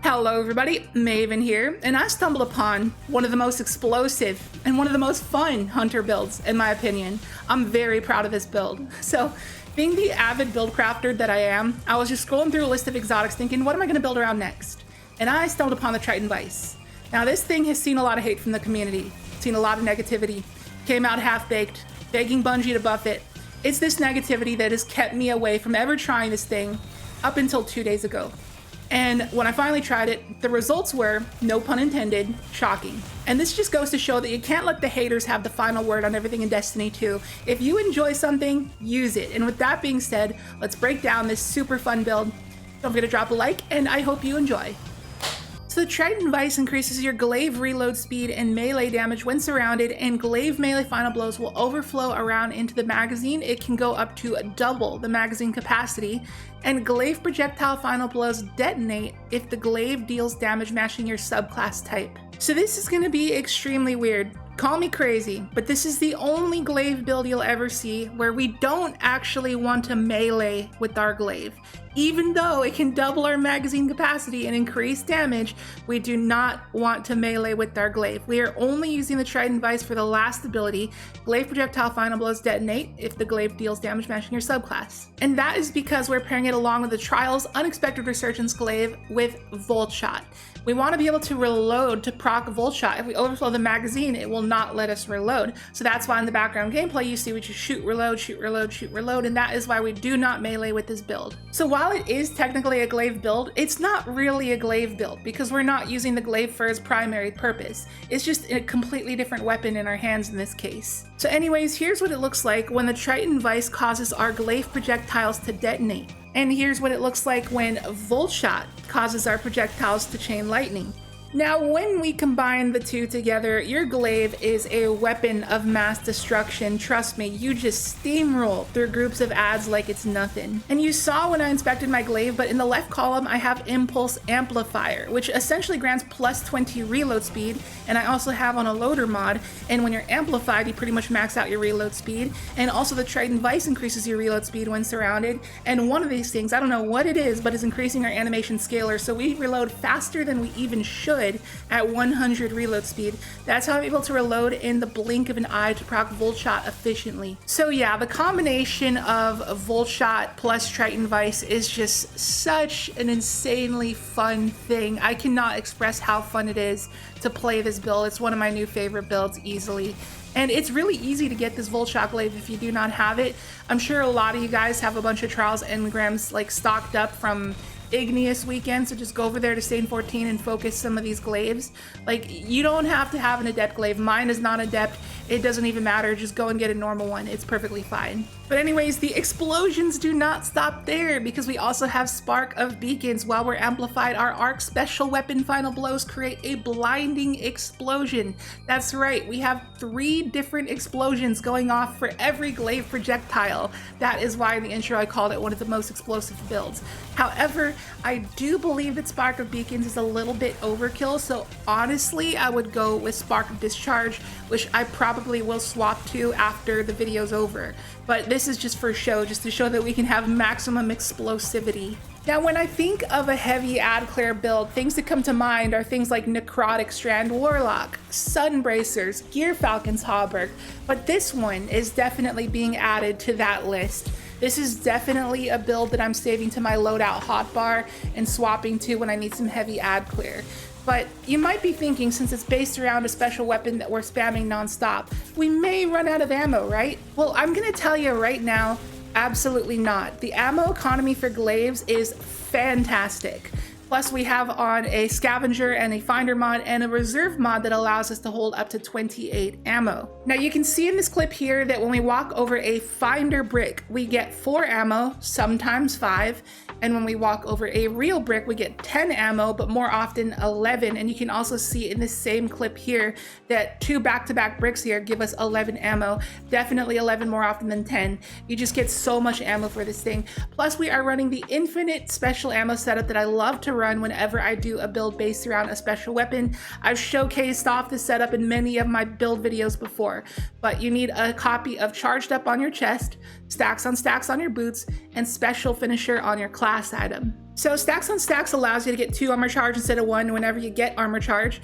Hello everybody, Maven here, and I stumbled upon one of the most explosive and one of the most fun hunter builds, in my opinion. I'm very proud of this build. So, being the avid build crafter that I am, I was just scrolling through a list of exotics thinking, what am I going to build around next? And I stumbled upon the Triton Vice. Now this thing has seen a lot of hate from the community, seen a lot of negativity, came out half-baked, begging Bungie to buff it. It's this negativity that has kept me away from ever trying this thing up until 2 days ago. And when I finally tried it, the results were, no pun intended, shocking. And this just goes to show that you can't let the haters have the final word on everything in Destiny 2. If you enjoy something, use it. And with that being said, let's break down this super fun build. Don't forget to drop a like, and I hope you enjoy. So the Triton Vice increases your glaive reload speed and melee damage when surrounded, and glaive melee final blows will overflow around into the magazine. It can go up to double the magazine capacity, and glaive projectile final blows detonate if the glaive deals damage matching your subclass type. So this is going to be extremely weird. Call me crazy, but this is the only glaive build you'll ever see where we don't actually want to melee with our glaive. Even though it can double our magazine capacity and increase damage, we do not want to melee with our glaive. We are only using the Triton Vice for the last ability. Glaive projectile final blows detonate if the glaive deals damage matching your subclass. And that is because we're pairing it along with the Trials Unexpected Resurgence Glaive with Voltshot. We want to be able to reload to proc Voltshot. If we overflow the magazine, it will not let us reload. So that's why in the background gameplay you see we just shoot, reload, shoot, reload, shoot, reload, and that is why we do not melee with this build. So while it is technically a glaive build, it's not really a glaive build because we're not using the glaive for its primary purpose. It's just a completely different weapon in our hands in this case. So anyways, here's what it looks like when the Triton Vice causes our glaive projectiles to detonate. And here's what it looks like when Voltshot causes our projectiles to chain lightning. Now, when we combine the two together, your glaive is a weapon of mass destruction. Trust me, you just steamroll through groups of adds like it's nothing. And you saw when I inspected my glaive, but in the left column, I have Impulse Amplifier, which essentially grants plus 20 reload speed. And I also have on a loader mod. And when you're amplified, you pretty much max out your reload speed. And also the Triton Vice increases your reload speed when surrounded. And one of these things, I don't know what it is, but is increasing our animation scaler. So we reload faster than we even should at 100 reload speed. That's how I'm able to reload in the blink of an eye to proc Voltshot efficiently. So yeah, the combination of Voltshot plus Triton Vice is just such an insanely fun thing. I cannot express how fun it is to play this build. It's one of my new favorite builds easily. And it's really easy to get this Voltshot glaive if you do not have it. I'm sure a lot of you guys have a bunch of Trials engrams like stocked up from Igneous weekend, so just go over there to Stain 14 and focus some of these glaives. Like, you don't have to have an adept glaive. Mine is not adept. It doesn't even matter. Just go and get a normal one. It's perfectly fine. But anyways, the explosions do not stop there because we also have Spark of Beacons. While we're amplified, our arc special weapon final blows create a blinding explosion. That's right, we have 3 different explosions going off for every glaive projectile. That is why in the intro I called it one of the most explosive builds. However, I do believe that Spark of Beacons is a little bit overkill, so honestly I would go with Spark of Discharge, which I probably will swap to after the video's over. But this is just for show, just to show that we can have maximum explosivity. Now, when I think of a heavy ad clear build, things that come to mind are things like Necrotic Strand Warlock, Sunbracers, Gear Falcon's Hauberk, but this one is definitely being added to that list. This is definitely a build that I'm saving to my loadout hotbar and swapping to when I need some heavy ad clear. But you might be thinking, since it's based around a special weapon that we're spamming nonstop, we may run out of ammo, right? Well, I'm gonna tell you right now, absolutely not. The ammo economy for glaives is fantastic. Plus we have on a scavenger and a finder mod and a reserve mod that allows us to hold up to 28 ammo. Now you can see in this clip here that when we walk over a finder brick, we get 4 ammo, sometimes 5. And when we walk over a real brick, we get 10 ammo, but more often 11. And you can also see in this same clip here that 2 back-to-back bricks here give us 11 ammo. Definitely 11 more often than 10. You just get so much ammo for this thing. Plus we are running the infinite special ammo setup that I love to run whenever I do a build based around a special weapon. I've showcased off this setup in many of my build videos before, but you need a copy of Charged Up on your chest, stacks on your boots, and Special Finisher on your class item. So stacks on stacks allows you to get 2 armor charge instead of 1 whenever you get armor charge.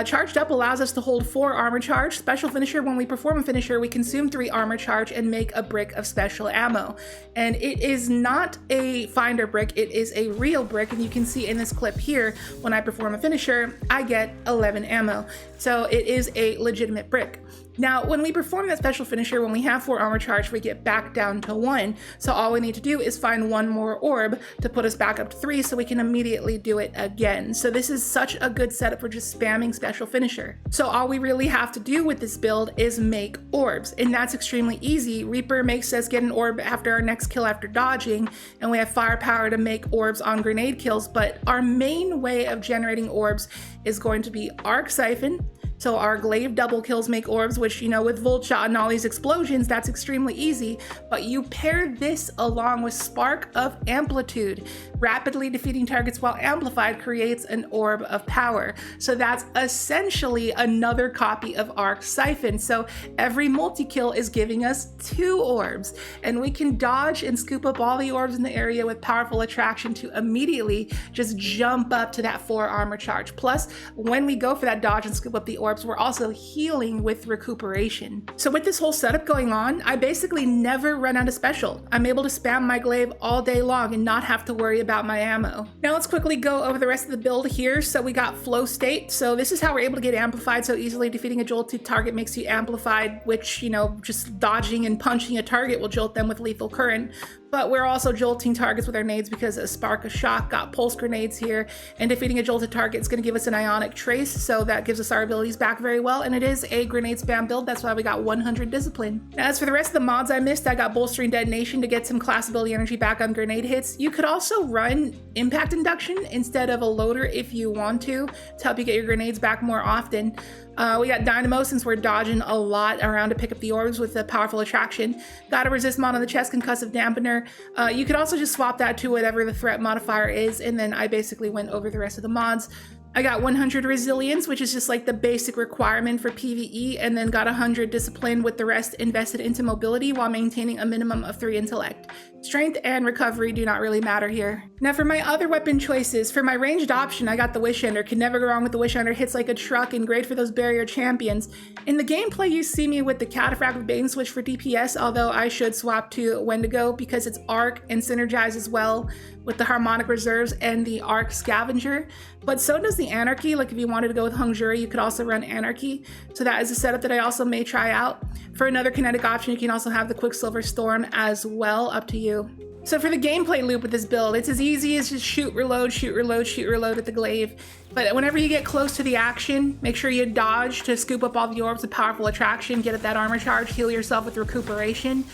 Charged up allows us to hold 4 armor charge. Special finisher, when we perform a finisher, we consume 3 armor charge and make a brick of special ammo. And it is not a finder brick, it is a real brick. And you can see in this clip here, when I perform a finisher, I get 11 ammo. So it is a legitimate brick. Now, when we perform that special finisher, when we have 4 armor charge, we get back down to 1. So all we need to do is find 1 more orb to put us back up to 3 so we can immediately do it again. So this is such a good setup for just spamming special finisher. So all we really have to do with this build is make orbs, and that's extremely easy. Reaper makes us get an orb after our next kill after dodging, and we have firepower to make orbs on grenade kills, but our main way of generating orbs is going to be Arc Siphon. So our glaive double kills make orbs, which, you know, with Voltshot and all these explosions, that's extremely easy. But you pair this along with Spark of Amplitude. Rapidly defeating targets while amplified creates an orb of power. So that's essentially another copy of Arc Siphon. So every multi-kill is giving us 2 orbs, and we can dodge and scoop up all the orbs in the area with powerful attraction to immediately just jump up to that 4 armor charge. Plus, when we go for that dodge and scoop up the orbs, we're also healing with recuperation. So with this whole setup going on, I basically never run out of special. I'm able to spam my glaive all day long and not have to worry about my ammo. Now let's quickly go over the rest of the build here. So we got flow state. So this is how we're able to get amplified so easily. Defeating a jolted target makes you amplified, which, you know, just dodging and punching a target will jolt them with lethal current. But we're also jolting targets with our nades because a Spark of Shock got pulse grenades here, and defeating a jolted target is going to give us an ionic trace, so that gives us our abilities back very well, and it is a grenade spam build. That's why we got 100 discipline. As for the rest of the mods I missed, I got bolstering detonation to get some class ability energy back on grenade hits. You could also run impact induction instead of a loader if you want to help you get your grenades back more often. We got Dynamo since we're dodging a lot around to pick up the orbs with the powerful attraction. Got a resist mod on the chest, concussive dampener. You could also just swap that to whatever the threat modifier is, and then I basically went over the rest of the mods. I got 100 resilience, which is just like the basic requirement for PvE, and then got 100 discipline with the rest invested into mobility while maintaining a minimum of 3 intellect. Strength and recovery do not really matter here. Now for my other weapon choices, for my ranged option, I got the Wish Ender. Can never go wrong with the Wish Ender. Hits like a truck and great for those barrier champions. In the gameplay, you see me with the Cataphract with Bane Switch for DPS, although I should swap to Wendigo because it's Arc and synergize as well with the Harmonic Reserves and the Arc Scavenger. But so does the Anarchy. Like if you wanted to go with Hungjury, you could also run Anarchy. So that is a setup that I also may try out. For another kinetic option, you can also have the Quicksilver Storm as well, up to you. So for the gameplay loop with this build, it's as easy as just shoot, reload, shoot, reload, shoot, reload at the glaive. But whenever you get close to the action, make sure you dodge to scoop up all the orbs with powerful attraction, get at that armor charge, heal yourself with recuperation.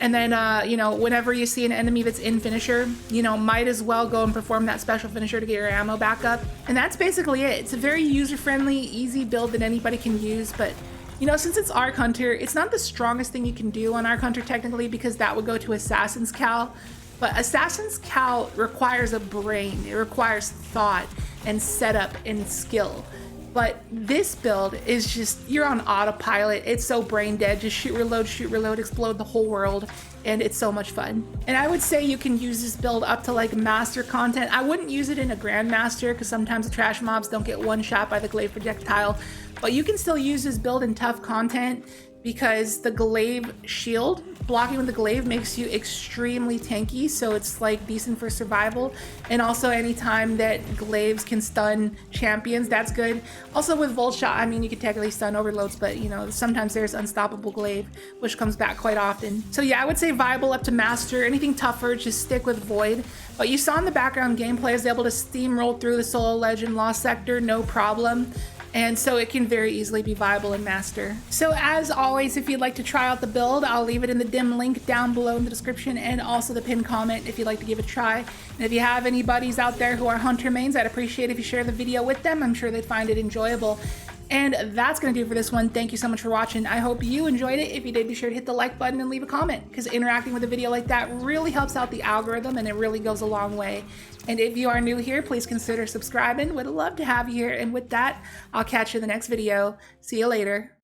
And then, you know, whenever you see an enemy that's in finisher, you know, might as well go and perform that special finisher to get your ammo back up. And that's basically it. It's a very user-friendly, easy build that anybody can use, but you know, since it's Arc Hunter, it's not the strongest thing you can do on Arc Hunter technically, because that would go to Assassin's Cowl. But Assassin's Cowl requires a brain, it requires thought and setup and skill. But this build is just, you're on autopilot. It's so brain dead. Just shoot, reload, explode the whole world. And it's so much fun. And I would say you can use this build up to like master content. I wouldn't use it in a grandmaster because sometimes the trash mobs don't get one shot by the glaive projectile. But you can still use this build in tough content because the glaive shield, blocking with the glaive makes you extremely tanky, so it's like decent for survival. And also anytime that glaives can stun champions, that's good. Also with Voltshot, I mean, you can technically stun overloads, but you know, sometimes there's unstoppable glaive, which comes back quite often. So yeah, I would say viable up to master. Anything tougher, just stick with Void. But you saw in the background gameplay, I was able to steamroll through the Solo Legend Lost Sector, no problem. And so it can very easily be viable in Master. So as always, if you'd like to try out the build, I'll leave it in the dim link down below in the description and also the pinned comment if you'd like to give it a try. And if you have any buddies out there who are Hunter mains, I'd appreciate if you share the video with them. I'm sure they'd find it enjoyable. And that's going to do it for this one. Thank you so much for watching. I hope you enjoyed it. If you did, be sure to hit the like button and leave a comment, because interacting with a video like that really helps out the algorithm and it really goes a long way. And if you are new here, please consider subscribing. Would love to have you here. And with that, I'll catch you in the next video. See you later.